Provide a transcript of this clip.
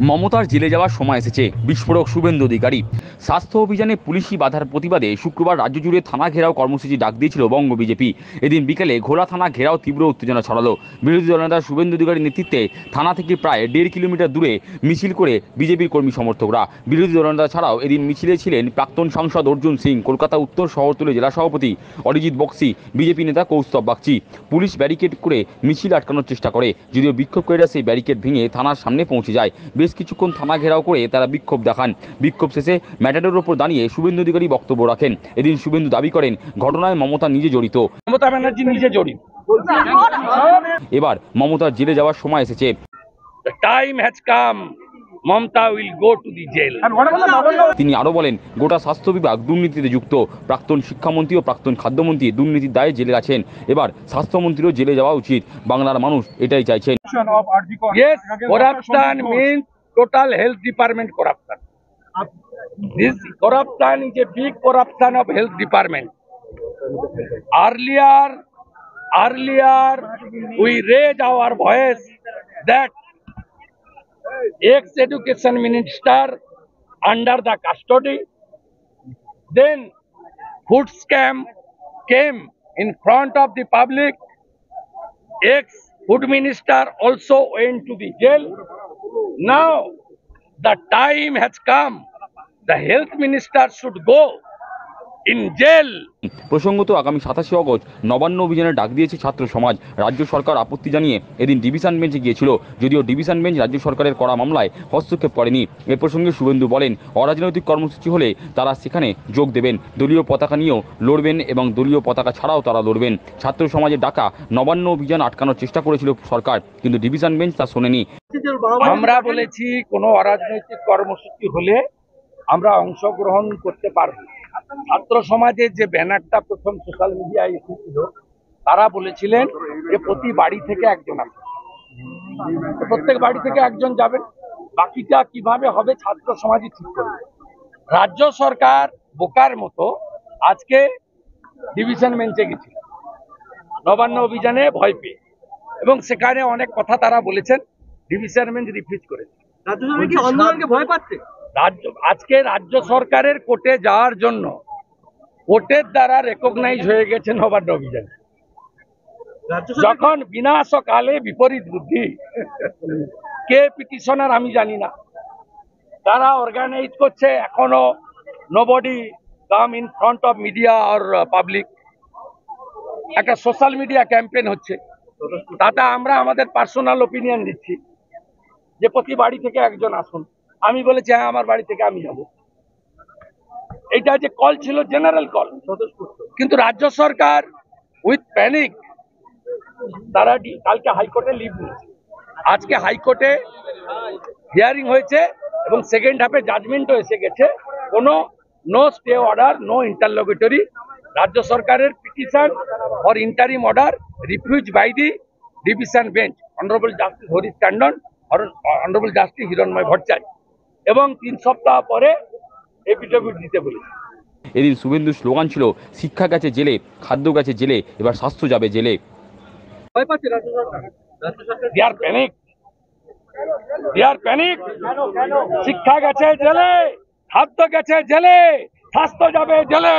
মমতার জেলে যাওয়ার সময় এসেছে, বিস্ফোরক শুভেন্দু অধিকারী। স্বাস্থ্য অভিযানে পুলিশি বাধার প্রতিবাদে শুক্রবার রাজ্য জুড়ে থানা ঘেরাও কর্মসূচি ডাক দিয়েছিল বঙ্গ বিজেপি। এদিন বিকেলে ঘোলা থানা ঘেরাও তীব্র উত্তেজনা ছড়ালো। বিরোধী দলনেতা শুভেন্দু অধিকারীর নেতৃত্বে থানা থেকে প্রায় 1.5 কিলোমিটার দূরে মিছিল করে বিজেপির কর্মী সমর্থকরা। বিরোধী দলনেতা ছাড়াও এদিন মিছিলে ছিলেন প্রাক্তন সাংসদ অর্জুন সিং, কলকাতা উত্তর শহরতলি জেলা সভাপতি অরিজিৎ বক্সি, বিজেপি নেতা কৌস্তব বাগচি। পুলিশ ব্যারিকেড করে মিছিল আটকানোর চেষ্টা করে, যদিও বিক্ষোভকারীরা সেই ব্যারিকেড ভেঙে থানার সামনে পৌঁছে যায়। বেশ কিছুক্ষণ থানা ঘেরাও করে তারা বিক্ষোভ দেখান। বিক্ষোভ শেষে ম্যাটাডোরের ওপর দাঁড়িয়ে শুভেন্দু অধিকারী বক্তব্য রাখেন। এদিন শুভেন্দু দাবি করেন ঘটনায় মমতা নিজে জড়িত। মমতা ব্যানার্জি নিজে জড়িত। এবার মমতার জেলে যাওয়ার সময় এসেছে। The time has come. Mamta will go to the jail. তিনি আরো বলেন, গোটা স্বাস্থ্য বিভাগ দুর্নীতিতে যুক্ত। প্রাক্তন শিক্ষামন্ত্রী ও প্রাক্তন খাদ্যমন্ত্রী দুর্নীতির দায়ে জেলে আছেন। এবার স্বাস্থ্যমন্ত্রীও জেলে যাওয়া উচিত। বাংলার মানুষ এটাই চাইছেন। Yes, corruption means total health department corruption. This corruption is a big corruption of health department. Earlier, we raised our voice that ex-education minister under the custody, then food scam came in front of the public. Ex-food minister also went to the jail. Now the time has come. The health minister should go in jail. প্রসঙ্গত আগামী 27শে August Nabanna অভিযানের ডাক দিয়েছে ছাত্র সমাজ। রাজ্য সরকার আপত্তি জানিয়ে এদিন ডিভিশন বেঞ্চে গিয়েছিল, যদিও ডিভিশন বেঞ্চ রাজ্য সরকারের করা মামলায় হস্তক্ষেপ করেনি। এ প্রসঙ্গে শুভেন্দু বলেন, অরাজনৈতিক কর্মসূচি হলে তারা সেখানে যোগ দেবেন, দলীয় পতাকা নিয়েও লড়বেন এবং দলীয় পতাকা ছাড়াও তারা লড়বেন। ছাত্র সমাজের ডাকা নবান্ন অভিযান আটকানোর চেষ্টা করেছিল সরকার, কিন্তু ডিভিশন বেঞ্চ তা শোনেনি। আমরা বলেছি কোনো অরাজনৈতিক কর্মসূচি হলে আমরা অংশগ্রহণ করতে পারব। ছাত্র সমাজের যে ব্যানারটা প্রথম সোশ্যাল মিডিয়ায় এসেছিল, তারা বলেছিলেন যে প্রতি বাড়ি থেকে একজন আসবে, প্রত্যেক বাড়ি থেকে একজন যাবেন, বাকিটা কিভাবে হবে ছাত্র সমাজই ঠিক করবে। রাজ্য সরকার বোকার মতো আজকে ডিভিশন বেঞ্চে গেছিল নবান্ন অভিযানে ভয় পেয়ে, এবং সেখানে অনেক কথা তারা বলেছেন, ডিভিশন বেঞ্চ রিফিউজ করেছে। ভয় পাচ্ছে আজকে রাজ্য সরকারের কোর্টে যাওয়ার জন্য কোর্টের দ্বারা রেকগনাইজ হয়ে গেছে নবান্ন অভিযান। যখন বিনাশকালে বিপরীত বুদ্ধি, কে পিটিশনার আমি জানি না, তারা অর্গানাইজ করছে, এখনো nobody come in front of media আর পাবলিক। একটা সোশ্যাল মিডিয়া ক্যাম্পেইন হচ্ছে, তাতে আমরা আমাদের পার্সোনাল ওপিনিয়ন দিচ্ছি যে প্রতি বাড়ি থেকে একজন আসুন। আমি বলেছি হ্যাঁ, আমার বাড়ি থেকে আমি যাব। এটা যে কল ছিল জেনারেল কল, কিন্তু রাজ্য সরকার উইথ প্যানিক তারা কালকে হাইকোর্টে লিভ নিয়েছে। আজকে হাইকোর্টে হিয়ারিং হয়েছে এবং সেকেন্ড হাফে জাজমেন্টও এসে গেছে। কোনো no stay order, no interlocutory. রাজ্য সরকারের petition for interim order refuse by the division bench, honourable justice Harish Tandon, honourable justice Hiranmoy Bhattacharya, এবং 3 সপ্তাহ পরে এফিডেভিট দিতে বলেছে। এদিন শুভেন্দুর স্লোগান ছিল, শিক্ষা গেছে জেলে, খাদ্য গেছে জেলে, এবার স্বাস্থ্য যাবে জেলে। ভয় পাচ্ছে রাজ্য সরকার। They are panic. They are panic. শিক্ষা গেছে জেলে, খাদ্য গেছে জেলে, স্বাস্থ্য যাবে জেলে।